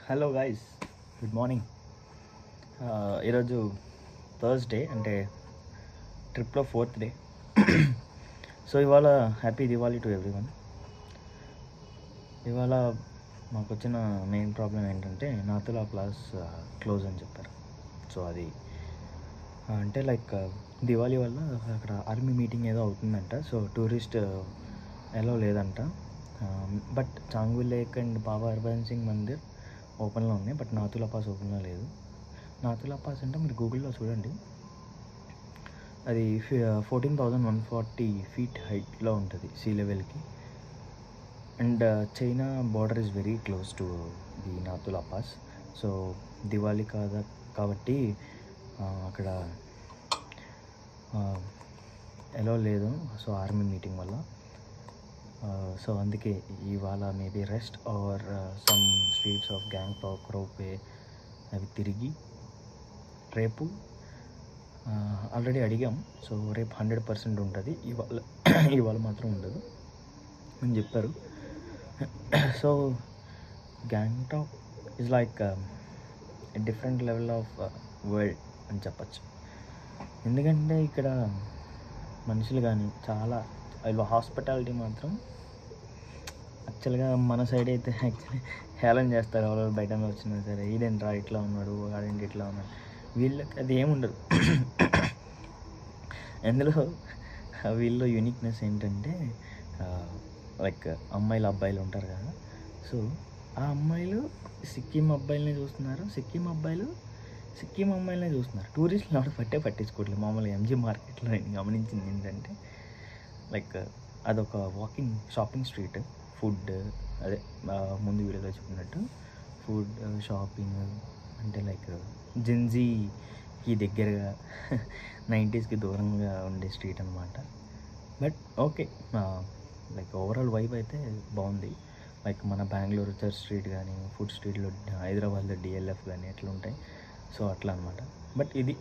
Hello guys, good morning. ఈరోజు Thursday, అంటే ట్రిప్లో 4th డే. సో ఇవాళ హ్యాపీ దివాళీ టు ఎవ్రీవన్. ఇవాళ మాకు వచ్చిన మెయిన్ ప్రాబ్లం ఏంటంటే నాతులా క్లాస్ క్లోజ్ అని చెప్పారు. సో అది అంటే దివాళీ వల్ల అక్కడ ఆర్మీ మీటింగ్ ఏదో అవుతుందంట. సో టూరిస్ట్ ఎలా లేదంట. బట్ చాంగ్వి లేక్ అండ్ బాబా హర్భజన్ సింగ్ మందిర్ ఓపెన్లో ఉన్నాయి, బట్ నాతులా పాస్ ఓపెన్లో లేదు. నాతులా పాస్ అంటే మీరు గూగుల్లో చూడండి, అది 14,140 feet హైట్లో ఉంటుంది సీ లెవెల్కి. And China border is very close to the Nathula pass. So Diwali కాబట్టి అక్కడ ఎలా లేదు. సో ఆర్మీ మీటింగ్ వల్ల. సో అందుకే ఇవాళ maybe rest or some streets of Gangtok, రోపే అవి తిరిగి రేపు ఆల్రెడీ అడిగాం. సో రేపు 100% ఉంటుంది, ఇవాళ మాత్రం ఉండదు అని చెప్పారు. So Gangtok is like different level of world అని చెప్పచ్చు. ఎందుకంటే ఇక్కడ మనుషులు కానీ చాలా హాస్పిటాలిటీ మాత్రం యాక్చువల్గా మన సైడ్ అయితే యాక్చువల్లీ హేళన చేస్తారు. ఎవరు బయట వచ్చినా సరే, ఈడేంట్రా ఇట్లా ఉన్నాడు, వాడేంటి ఇట్లా ఉన్నాడు. వీళ్ళకి అది ఏముండదు. అందులో వీళ్ళలో యూనిక్నెస్ ఏంటంటే అమ్మాయిలు అబ్బాయిలు ఉంటారు కదా. సో ఆ అమ్మాయిలు సిక్కిం అబ్బాయిలనే చూస్తున్నారు, సిక్కిం అమ్మాయిలనే చూస్తున్నారు. టూరిస్టులు ఎవరు పట్టించుకోవట్లేదు. మామూలుగా ఎంజీ మార్కెట్లో నేను గమనించింది ఏంటంటే అదొక వాకింగ్ షాపింగ్ స్ట్రీట్. ఫుడ్ అదే ముందు వీడియోలో చెప్పినట్టు ఫుడ్, షాపింగ్ అంటే జెన్జీకి దగ్గరగా 90sకి దూరంగా ఉండే స్ట్రీట్ అనమాట. బట్ ఓకే, ఓవరాల్ వైబ్ అయితే బాగుంది. మన బెంగళూరు చర్చ్ స్ట్రీట్ కానీ, ఫుడ్ స్ట్రీట్లో హైదరాబాద్లో డిఎల్ఎఫ్ కానీ ఎట్లా ఉంటాయి. సో అట్లా అనమాట. బట్ ఇది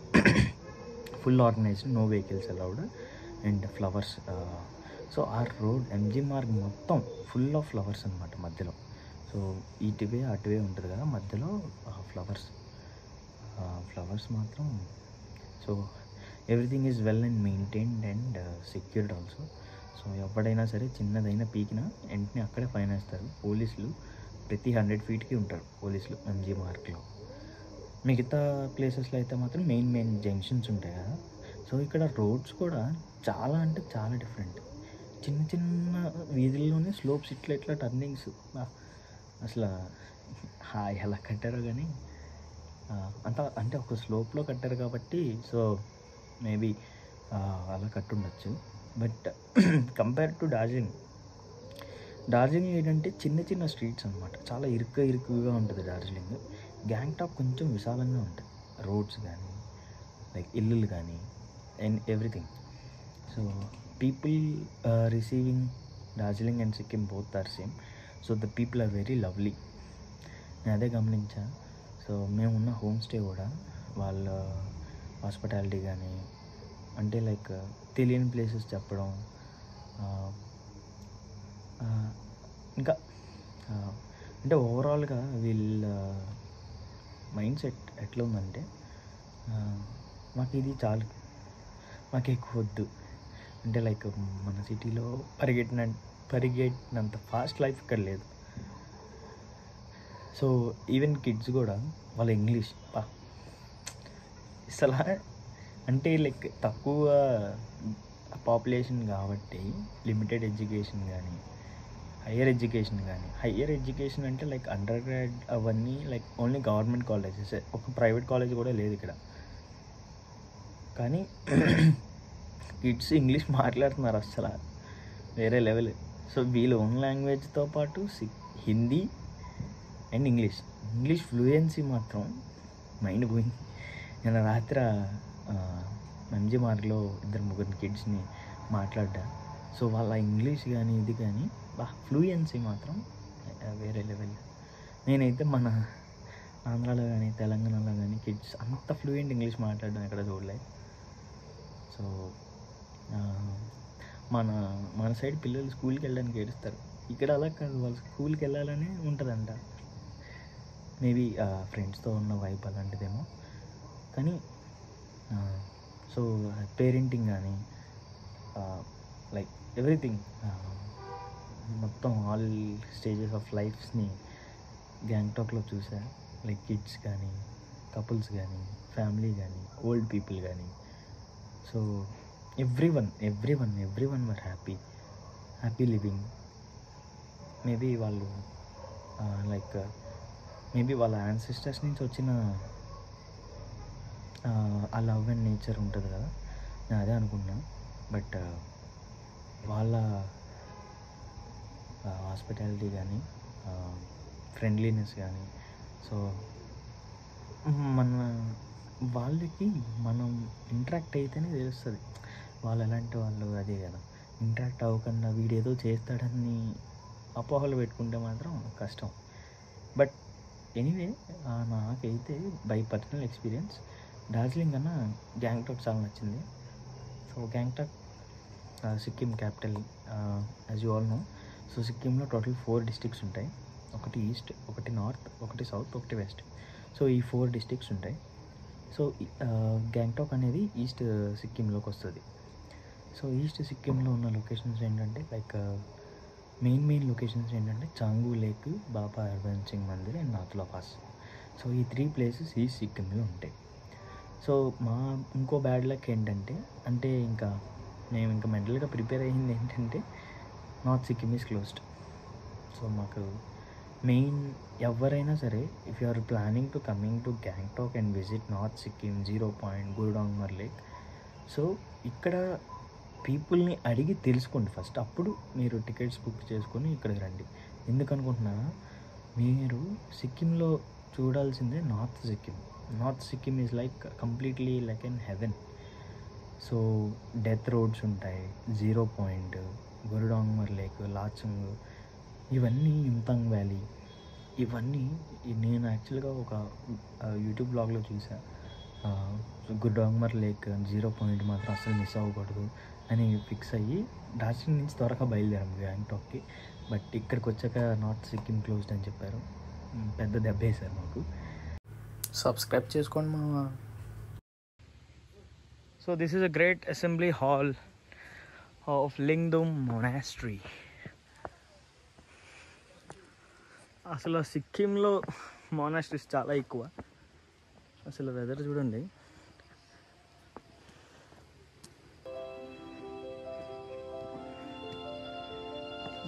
full organized, no vehicles allowed and flowers. So ఆ రోడ్ ఎంజీ మార్గ్ మొత్తం ఫుల్ ఆఫ్ ఫ్లవర్స్ అనమాట మధ్యలో. సో ఇటువే అటువే ఉంటుంది కదా, మధ్యలో ఫ్లవర్స్ మాత్రం. So everything is well and maintained and secured also. So ఎవడైనా సరే చిన్నదైనా పీకినా వెంటనే అక్కడే ఫైన్ వేస్తారు పోలీసులు. ప్రతి 100 feetకి ఉంటారు పోలీసులు ఎంజీ మార్గ్లో. మిగతా ప్లేసెస్లో అయితే మాత్రం మెయిన్ జంక్షన్స్ ఉంటాయి కదా. సో ఇక్కడ రోడ్స్ కూడా చాలా అంటే చాలా డిఫరెంట్. చిన్న వీధుల్లోనే స్లోప్స్, ఇట్లా టర్నింగ్స్. అసలు ఎలా కట్టారో కానీ అంటే ఒక స్లోప్లో కట్టారు కాబట్టి సో మేబీ అలా కట్టుండొచ్చు. బట్ కంపేర్ టు డార్జిలింగ్ ఏంటంటే చిన్న స్ట్రీట్స్ అనమాట. చాలా ఇరుకుగా ఉంటుంది డార్జిలింగ్. గ్యాంగ్టాక్ కొంచెం విశాలంగా ఉంటుంది, రోడ్స్ కానీ ఇల్లులు కానీ and everything. So people receiving Darjeeling and Sikkim both are same. So the people are very lovely. నేను అదే గమనించా. సో మేమున్న హోమ్ స్టే కూడా వాళ్ళ హాస్పిటాలిటీ కానీ అంటే తెలియని ప్లేసెస్ చెప్పడం, ఇంకా అంటే ఓవరాల్గా వీళ్ళ మైండ్ సెట్ ఎట్లా ఉందంటే మాకు ఇది చాలు, మాకు ఎక్కువ వద్దు. అంటే మన సిటీలో పరిగెట్టినంత ఫాస్ట్ లైఫ్ ఇక్కడ లేదు. సో ఈవెన్ కిడ్స్ కూడా వాళ్ళ ఇంగ్లీష్ అసలు అంటే తక్కువ పాపులేషన్ కాబట్టి లిమిటెడ్ ఎడ్యుకేషన్ కానీ, హయ్యర్ ఎడ్యుకేషన్ అంటే అండర్ గ్రాడ్ అవన్నీ ఓన్లీ గవర్నమెంట్ కాలేజెస్, ఒక ప్రైవేట్ కాలేజ్ కూడా లేదు ఇక్కడ. కానీ కిడ్స్ ఇంగ్లీష్ మాట్లాడుతున్నారు అసలు వేరే లెవెల్. సో వీళ్ళ ఓన్ లాంగ్వేజ్తో పాటు హిందీ అండ్ ఇంగ్లీష్ ఫ్లూయెన్సీ మాత్రం మైండ్ పోయింది. నేను రాత్రి ఎంజీ మార్గ్లో 2-3 కిడ్స్ని మాట్లాడ్డా. సో వాళ్ళ ఇంగ్లీష్ కానీ ఇది కానీ ఫ్లూయెన్సీ మాత్రం వేరే లెవెల్. నేనైతే మన ఆంధ్రాలో కానీ తెలంగాణలో కానీ కిడ్స్ అంత ఫ్లూయెంట్ ఇంగ్లీష్ మాట్లాడడం ఎక్కడ చూడలేదు. సో మన సైడ్ పిల్లలు స్కూల్కి వెళ్ళడానికి ఏడుస్తారు, ఇక్కడ అలా కాదు. వాళ్ళు స్కూల్కి వెళ్ళాలని ఉంటుందంట. మేబీ ఫ్రెండ్స్తో ఉన్న వైబ్ అలాంటిదేమో. కానీ సో పేరెంటింగ్ కానీ లైక్ ఎవ్రీథింగ్, మొత్తం ఆల్ స్టేజెస్ ఆఫ్ లైఫ్స్ని గ్యాంగ్టాక్లో చూసా. లైక్ కిడ్స్ కానీ, కపుల్స్ కానీ, ఫ్యామిలీ కానీ, ఓల్డ్ పీపుల్ కానీ. So every one were happy living. Maybe వాళ్ళు లైక్ మేబీ వాళ్ళ యాన్సిస్టర్స్ నుంచి వచ్చిన ఆ లవ్ అండ్ నేచర్ ఉంటుంది కదా, నేను అదే అనుకున్నా. బట్ వాళ్ళ హాస్పిటాలిటీ కానీ, ఫ్రెండ్లీనెస్ కానీ, సో మన వాళ్ళకి మనం ఇంటరాక్ట్ అయితేనే తెలుస్తుంది వాళ్ళు ఎలాంటి వాళ్ళు. అదే కదా, ఇంటరాక్ట్ అవ్వకుండా వీడేదో చేస్తాడని అపోహలు పెట్టుకుంటే మాత్రం కష్టం. బట్ ఎనీవే, నాకైతే బై పర్సనల్ ఎక్స్పీరియన్స్ డార్జిలింగ్ కన్నా గ్యాంగ్టాక్ చాలా నచ్చింది. So Gangtok Sikkim capital, as you all know. So సిక్కింలో టోటల్ 4 డిస్ట్రిక్ట్స్ ఉంటాయి. ఒకటి ఈస్ట్, ఒకటి నార్త్, ఒకటి సౌత్, ఒకటి వెస్ట్. సో ఈ 4 డిస్ట్రిక్ట్స్ ఉంటాయి. సో గ్యాంగ్టాక్ అనేది ఈస్ట్ సిక్కింలోకి వస్తుంది. సో ఈస్ట్ సిక్కింలో ఉన్న లొకేషన్స్ ఏంటంటే లైక్ మెయిన్ లొకేషన్స్ ఏంటంటే Changu lake, Baba Harbhajan Singh Mandir and Nathula pass. So ఈ 3 ప్లేసెస్ ఈస్ట్ సిక్కింలో ఉంటాయి. సో మా ఇంకో బ్యాడ్ లక్ ఏంటంటే, అంటే ఇంకా మేము ఇంకా మెంటల్గా ప్రిపేర్ అయ్యింది ఏంటంటే north Sikkim is closed. So మాకు మెయిన్ ఎవరైనా సరే, if you are planning to coming to Gangtok and visit north Sikkim, 0 point, Gurudongmar lake, so ఇక్కడ పీపుల్ని అడిగి తెలుసుకోండి ఫస్ట్. అప్పుడు మీరు టికెట్స్ బుక్ చేసుకొని ఇక్కడికి రండి. ఎందుకనుకుంటున్నా, మీరు సిక్కింలో చూడాల్సిందే north Sikkim. North Sikkim is like completely like an heaven. So death roads ఉంటాయి, 0 పాయింట్, గురుడాంగ్మర్ లేక్, లాచంగ్, ఇవన్నీ యుమ్తాంగ్ వ్యాలీ, ఇవన్నీ నేను యాక్చువల్గా ఒక యూట్యూబ్ బ్లాగ్లో చూసా. గురుడాంగ్మర్ లేక్, 0 పాయింట్ మాత్రం అసలు మిస్ అవ్వకూడదు అని ఫిక్స్ అయ్యి డార్జిలింగ్ నుంచి త్వరగా బయలుదేరాం గ్యాంగ్టాక్కి. బట్ ఇక్కడికి వచ్చాక నార్త్ సిక్కిం క్లోజ్డ్ అని చెప్పారు. పెద్ద దెబ్బ వేశారు మాకు. సబ్స్క్రైబ్ చేసుకోండి మా. So this is a great assembly hall of Lingdum monastery. అసలు సిక్కింలో మొనాస్ట్రీస్ చాలా ఎక్కువ. అసలు వెదర్ చూడండి,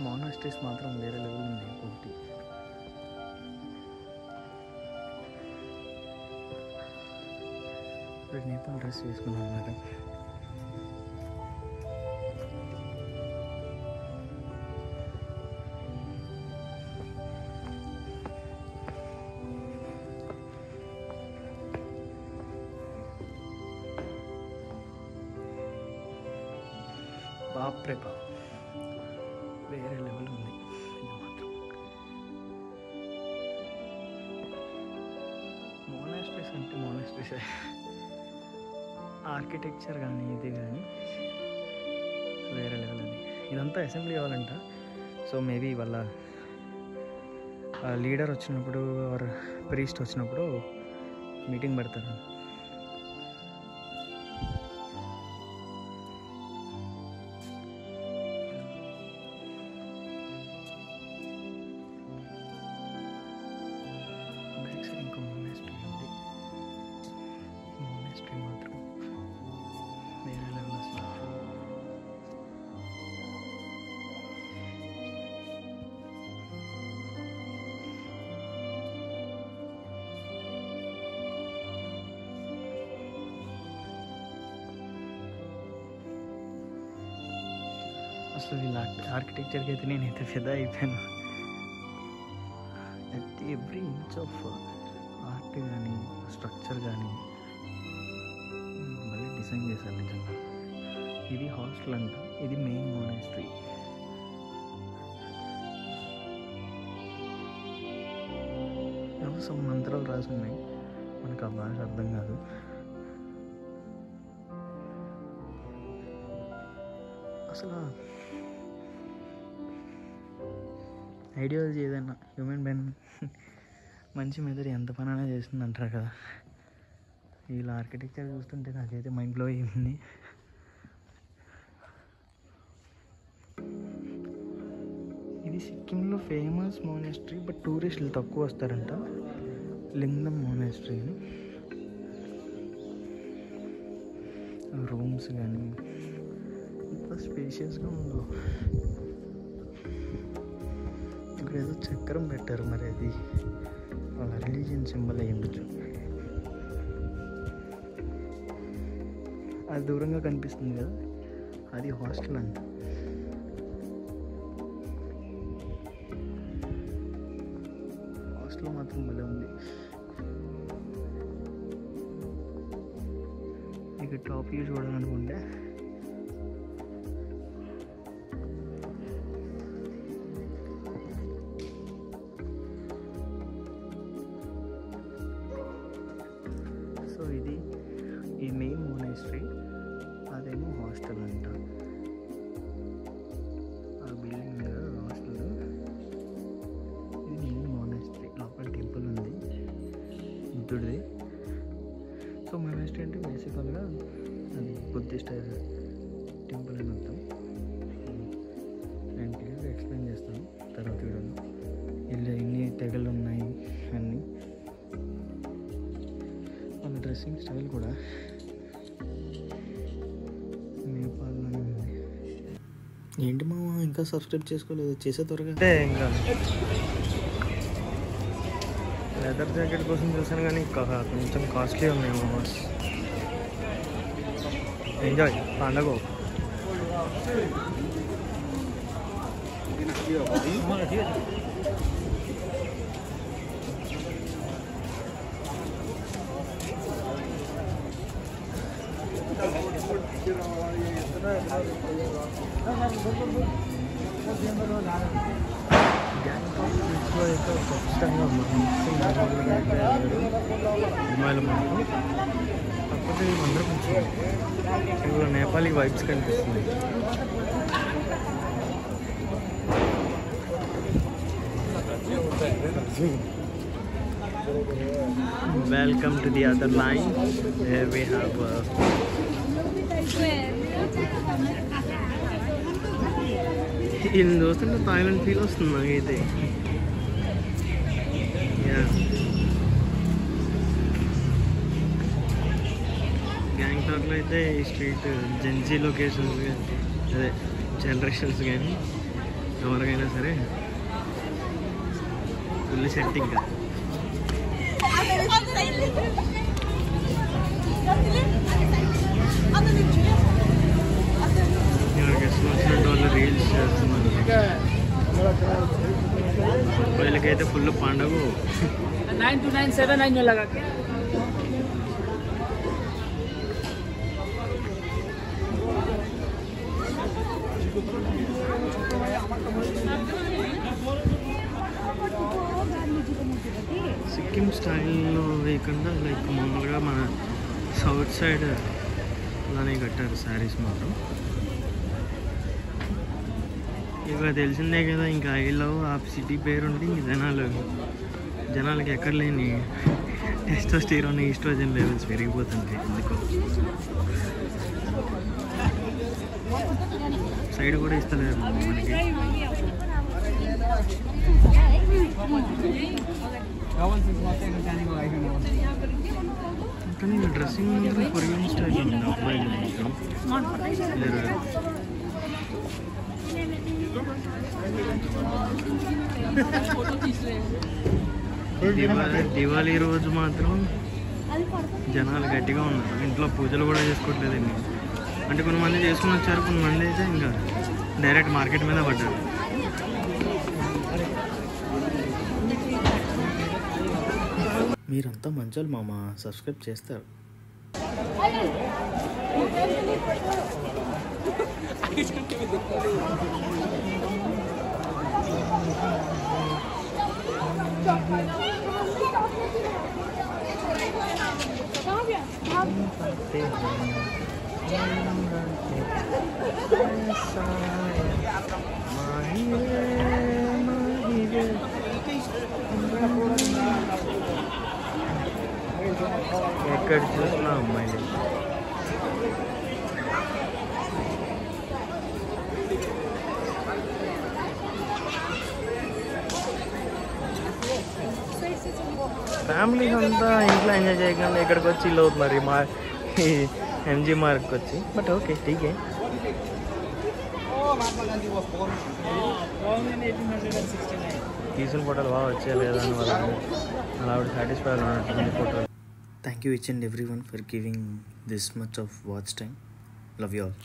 మొనాస్ట్రీస్ మాత్రం వేరే లెవెల్ ఉంది. ఒకటి నేపాల్ డ్రెస్ వేసుకున్నాను అన్నమాట. బాప్రే బాప్, వేరే లెవెల్ ఉంది ఇది మాత్రం. మోనాస్ట్రీస్ అంటే మోనాస్ట్రీసే, ఆర్కిటెక్చర్ కానీ ఇది కానీ వేరే లెవెల్ అది. ఇదంతా అసెంబ్లీ హాల్ అంట. సో మేబీ వాళ్ళ లీడర్ వచ్చినప్పుడు ఆర్ ప్రీస్ట్ వచ్చినప్పుడు మీటింగ్ పెడతారు. అసలు వీళ్ళ ఆర్కిటెక్చర్కి అయితే నేనైతే ఫిదా అయిపోయాను. ఎవ్రీ ఇంచ్ ఆఫ్ ఆర్ట్ కానీ స్ట్రక్చర్ కానీ మళ్ళీ డిజైన్ చేశారు నిజంగా. ఇది హాస్టల్ అంట, ఇది మెయిన్ మొనాస్ట్రీ. ఏవో మంత్రాలు రాసి ఉన్నాయి, మనకు ఆ భాష అర్థం కాదు. అసలు ఐడియాలజీ ఏదైనా హ్యూమన్ బీయింగ్ మంచి మెదడు ఎంత పనైనా చేస్తుంది అంటారు కదా. వీళ్ళ ఆర్కిటెక్చర్ చూస్తుంటే నాకైతే మైండ్ బ్లో అయింది. ఇది సిక్కింలో ఫేమస్ మోనాస్ట్రీ, బట్ టూరిస్టులు తక్కువ వస్తారంట. లింగం మోనాస్ట్రీ. రూమ్స్ కానీ ఎంత స్పేషియస్గా ఉందో. ఇక్కడ ఏదో చక్రం పెట్టారు, మరి అది వాళ్ళ రిలీజియన్ సింబల్ అయ్యి ఉండొచ్చు. అది దూరంగా కనిపిస్తుంది కదా, అది హాస్టల్ అంట. హాస్టల్ మాత్రం భలే ఉంది. ఇక టాప్ వ్యూ చూడాలనుకుంటే సో ఇది ఈ మెయిన్ మోనాస్ట్రీ, అదేమో హాస్టల్ అంట. ఆ బిల్డింగ్ హాస్టల్, ఇది మెయిన్ మోనాస్ట్రీ. లోపల టెంపుల్ ఉంది బుద్ధుడిది. సో మోనాస్ట్రీ అంటే బేసికల్గా అది బుద్ధిస్ట్ టెంపుల్ అని అర్థం. నేను క్లియర్గా ఎక్స్ప్లెయిన్ చేస్తాను తర్వాత వీడియోలో. ఇలా ఎన్ని తెగలు ఉన్నాయి అన్నీ. వాళ్ళ డ్రెస్సింగ్ స్టైల్ కూడా నేపాల్లోనే ఉంది. ఏంటి మామ ఇంకా సబ్స్క్రైబ్ చేసుకోలేదు? చేసే త్వరగా. అంటే ఇంకా లెదర్ జాకెట్ కోసం చూసాను కానీ కొంచెం కాస్ట్లీ ఉన్నాయి మామస్. ఎంజాయ్ పండగ. గ్యాంగ్టాక్ బీచ్లో అయితే ఖచ్చితంగా హిమాలయ మనకు. కాకపోతే అందరూ కొంచెం ఇందులో నేపాలీ వైబ్స్ కనిపిస్తుంది. Welcome to the other line. We have ఇది చూస్తుంటే థాయిలాండ్ ఫీల్ వస్తుంది నాకైతే. గ్యాంగ్టాక్లో అయితే ఈ స్ట్రీట్ జెన్జీ లొకేషన్స్, అదే జనరేషన్స్ కానీ ఎవరికైనా సరే ఫుల్ సెట్టింగ్. వచ్చినట్టు వాళ్ళు రీల్స్ చేస్తున్నారు. వీళ్ళకైతే ఫుల్ పండుగ. 9297 लगा के సిక్కిం స్టైల్లో వేయకుండా లైక్ మామూలుగా మన సౌత్ సైడ్ అలానే కట్టారు శారీస్ మాత్రం. ఇక తెలిసిందే కదా, ఇంకా ఐ లవ్ ఆ సిటీ పేరుండి జనాలకి ఎక్కడ లేని టెస్టోస్టెరాన్, ఈస్ట్రోజన్ లెవెల్స్ పెరిగిపోతుంటాయి ఎందుకో. సైడ్ కూడా ఇస్తలేరు మనకి. కానీ డ్రెస్సింగ్ మాత్రం కొరియన్ స్టైల్ ఉంది అబ్బాయిలు మాత్రం. దివాళీ రోజు మాత్రం జనాలు గట్టిగా ఉన్నారు. ఇంట్లో పూజలు కూడా చేసుకోవట్లేదండి. అంటే కొంతమంది చేసుకుని వచ్చారు, కొంతమంది అయితే ఇంకా డైరెక్ట్ మార్కెట్ మీద పడ్డారు. మీరంతా మంచోళ్ళు మామ, సబ్స్క్రైబ్ చేస్తారు. ఎక్కడ చూసినా అమ్మాయిలు. ఫ్యామిలీస్ అంతా ఇంట్లో ఎంజాయ్ చేయకుండా ఇక్కడికి వచ్చి ఇల్లు అవుతున్నారు ఈ ఎంజీ మార్క్కి వచ్చి. బట్ ఓకే ఠీకే. తీసిన ఫోటోలు బాగా వచ్చాయి లేదా అని వాళ్ళు అలా సాటిస్ఫై ఉన్నట్టుంది ఫోటోలు. Thank you each and every one for giving this much of watch time. Love you all.